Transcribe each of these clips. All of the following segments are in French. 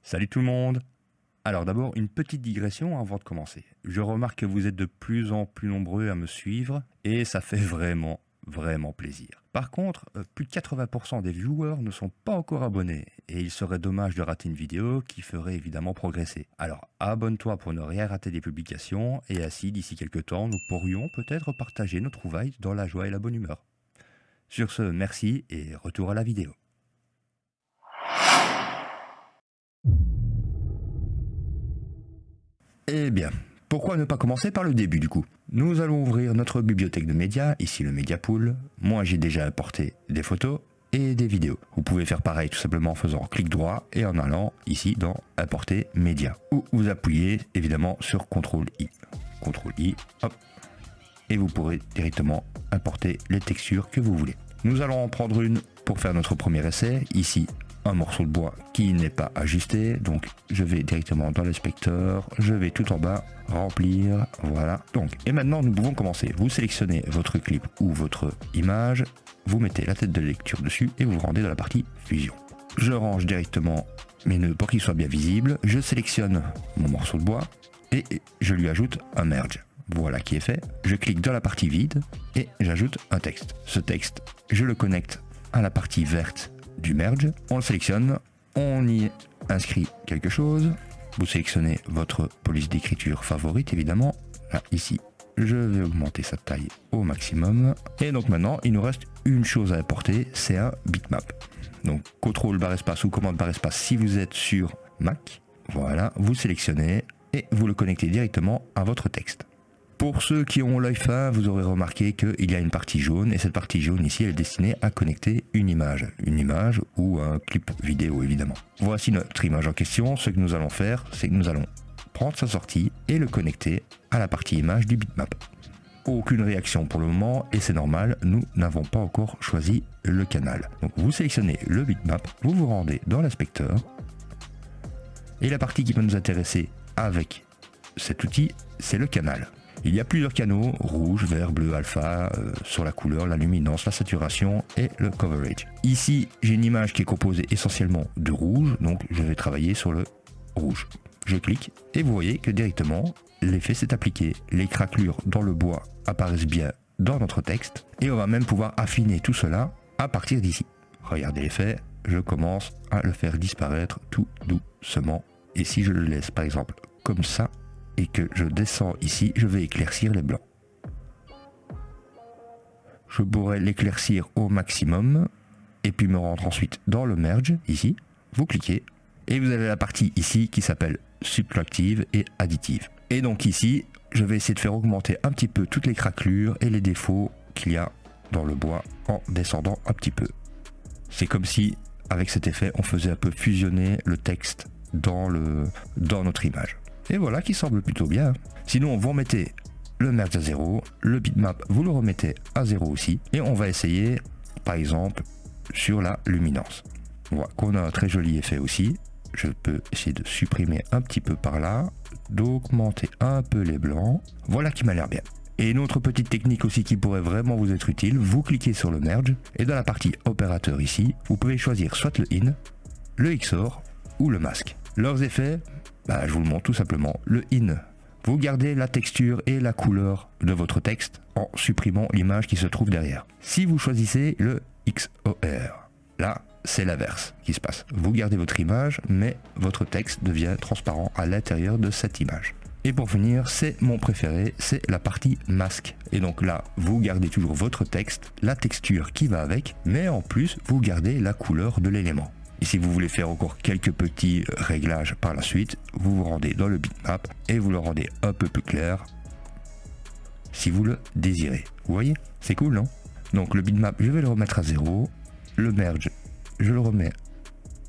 Salut tout le monde! Alors d'abord, une petite digression avant de commencer. Je remarque que vous êtes de plus en plus nombreux à me suivre et ça fait vraiment plaisir. Par contre, plus de 80% des viewers ne sont pas encore abonnés et il serait dommage de rater une vidéo qui ferait évidemment progresser. Alors abonne-toi pour ne rien rater des publications et ainsi d'ici quelques temps nous pourrions peut-être partager nos trouvailles dans la joie et la bonne humeur. Sur ce, merci et retour à la vidéo. Eh bien, pourquoi ne pas commencer par le début du coup? Nous allons ouvrir notre bibliothèque de médias, ici le Media Pool. Moi j'ai déjà importé des photos et des vidéos. Vous pouvez faire pareil tout simplement en faisant clic droit et en allant ici dans Importer médias. Ou vous appuyez évidemment sur CTRL-I. CTRL-I, hop. Et vous pourrez directement importer les textures que vous voulez. Nous allons en prendre une pour faire notre premier essai. Ici, un morceau de bois qui n'est pas ajusté, donc je vais directement dans l'inspecteur, je vais tout en bas, remplir, voilà. Donc, et maintenant nous pouvons commencer. Vous sélectionnez votre clip ou votre image, vous mettez la tête de lecture dessus et vous vous rendez dans la partie fusion. Je range directement mes nœuds pour qu'ils soient bien visibles, je sélectionne mon morceau de bois et je lui ajoute un merge. Voilà qui est fait. Je clique dans la partie vide et j'ajoute un texte. Ce texte, je le connecte à la partie verte du merge, on le sélectionne, on y inscrit quelque chose, vous sélectionnez votre police d'écriture favorite évidemment, là ici je vais augmenter sa taille au maximum, et donc maintenant il nous reste une chose à importer, c'est un bitmap. Donc CTRL barre espace ou commande barre espace si vous êtes sur Mac, voilà, vous sélectionnez et vous le connectez directement à votre texte. Pour ceux qui ont l'œil fin, vous aurez remarqué qu'il y a une partie jaune et cette partie jaune ici elle est destinée à connecter une image ou un clip vidéo évidemment. Voici notre image en question. Ce que nous allons faire, c'est que nous allons prendre sa sortie et le connecter à la partie image du bitmap. Aucune réaction pour le moment et c'est normal, nous n'avons pas encore choisi le canal. Donc vous sélectionnez le bitmap, vous vous rendez dans l'inspecteur et la partie qui peut nous intéresser avec cet outil, c'est le canal. Il y a plusieurs canaux, rouge, vert, bleu, alpha, sur la couleur, la luminance, la saturation et le coverage. Ici, j'ai une image qui est composée essentiellement de rouge, donc je vais travailler sur le rouge. Je clique et vous voyez que directement, l'effet s'est appliqué. Les craquelures dans le bois apparaissent bien dans notre texte et on va même pouvoir affiner tout cela à partir d'ici. Regardez l'effet, je commence à le faire disparaître tout doucement. Et si je le laisse par exemple comme ça, et que je descends ici, je vais éclaircir les blancs. Je pourrais l'éclaircir au maximum et puis me rendre ensuite dans le merge, ici, vous cliquez et vous avez la partie ici qui s'appelle subtractive et additive. Et donc ici, je vais essayer de faire augmenter un petit peu toutes les craquelures et les défauts qu'il y a dans le bois en descendant un petit peu. C'est comme si, avec cet effet, on faisait un peu fusionner le texte dans notre image. Et voilà qui semble plutôt bien. Sinon vous remettez le merge à 0, le bitmap vous le remettez à 0 aussi. Et on va essayer par exemple sur la luminance. On voit qu'on a un très joli effet aussi. Je peux essayer de supprimer un petit peu par là, d'augmenter un peu les blancs. Voilà qui m'a l'air bien. Et une autre petite technique aussi qui pourrait vraiment vous être utile, vous cliquez sur le merge et dans la partie opérateur ici, vous pouvez choisir soit le in, le XOR ou le masque. Leurs effets, je vous le montre tout simplement. Le in, vous gardez la texture et la couleur de votre texte en supprimant l'image qui se trouve derrière. Si vous choisissez le XOR, là c'est l'inverse qui se passe. Vous gardez votre image mais votre texte devient transparent à l'intérieur de cette image. Et pour finir, c'est mon préféré, c'est la partie masque. Et donc là, vous gardez toujours votre texte, la texture qui va avec, mais en plus vous gardez la couleur de l'élément. Et si vous voulez faire encore quelques petits réglages par la suite, vous vous rendez dans le bitmap et vous le rendez un peu plus clair si vous le désirez. Vous voyez, c'est cool, non? Donc le bitmap, je vais le remettre à 0. Le merge, je le remets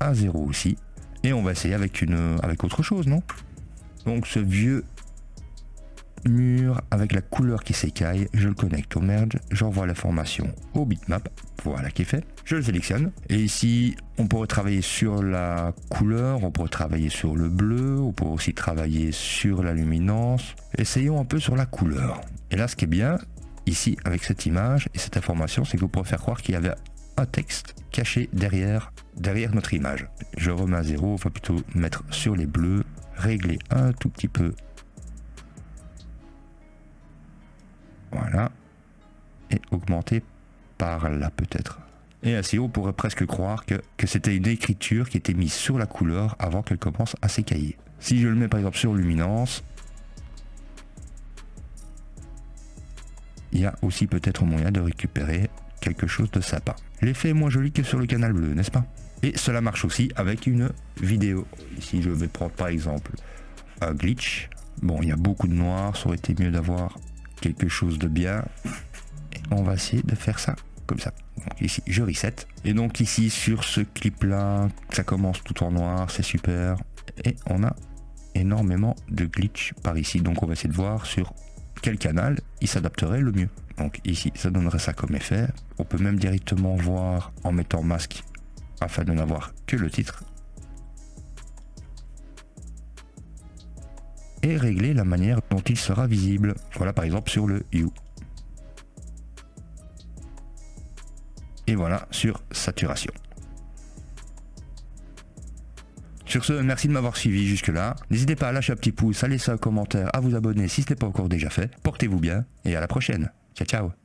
à 0 aussi. Et on va essayer avec autre chose, non? Donc ce vieux mur avec la couleur qui s'écaille, je le connecte au merge, j'envoie l'information au bitmap, voilà qui est fait, je le sélectionne et ici on pourrait travailler sur la couleur, on pourrait travailler sur le bleu, on pourrait aussi travailler sur la luminance, essayons un peu sur la couleur. Et là ce qui est bien ici avec cette image et cette information, c'est que vous pourrez faire croire qu'il y avait un texte caché derrière notre image. Je remets à 0, on va plutôt mettre sur les bleus, régler un tout petit peu. Voilà. Et augmenter par là peut-être. Et ainsi on pourrait presque croire que c'était une écriture qui était mise sur la couleur avant qu'elle commence à s'écailler. Si je le mets par exemple sur luminance, il y a aussi peut-être moyen de récupérer quelque chose de sympa. L'effet est moins joli que sur le canal bleu, n'est-ce pas? Et cela marche aussi avec une vidéo. Ici je vais prendre par exemple un glitch. Bon, il y a beaucoup de noir, ça aurait été mieux d'avoir quelque chose de bien. Et on va essayer de faire ça comme ça. Donc ici je reset. Et donc ici sur ce clip là, ça commence tout en noir, c'est super. Et on a énormément de glitch par ici. Donc on va essayer de voir sur quel canal il s'adapterait le mieux. Donc ici ça donnerait ça comme effet. On peut même directement voir en mettant masque afin de n'avoir que le titre. Et régler la manière dont il sera visible. Voilà par exemple sur le hue. Et voilà sur saturation. Sur ce, merci de m'avoir suivi jusque là. N'hésitez pas à lâcher un petit pouce, à laisser un commentaire, à vous abonner si ce n'est pas encore déjà fait. Portez-vous bien et à la prochaine. Ciao ciao.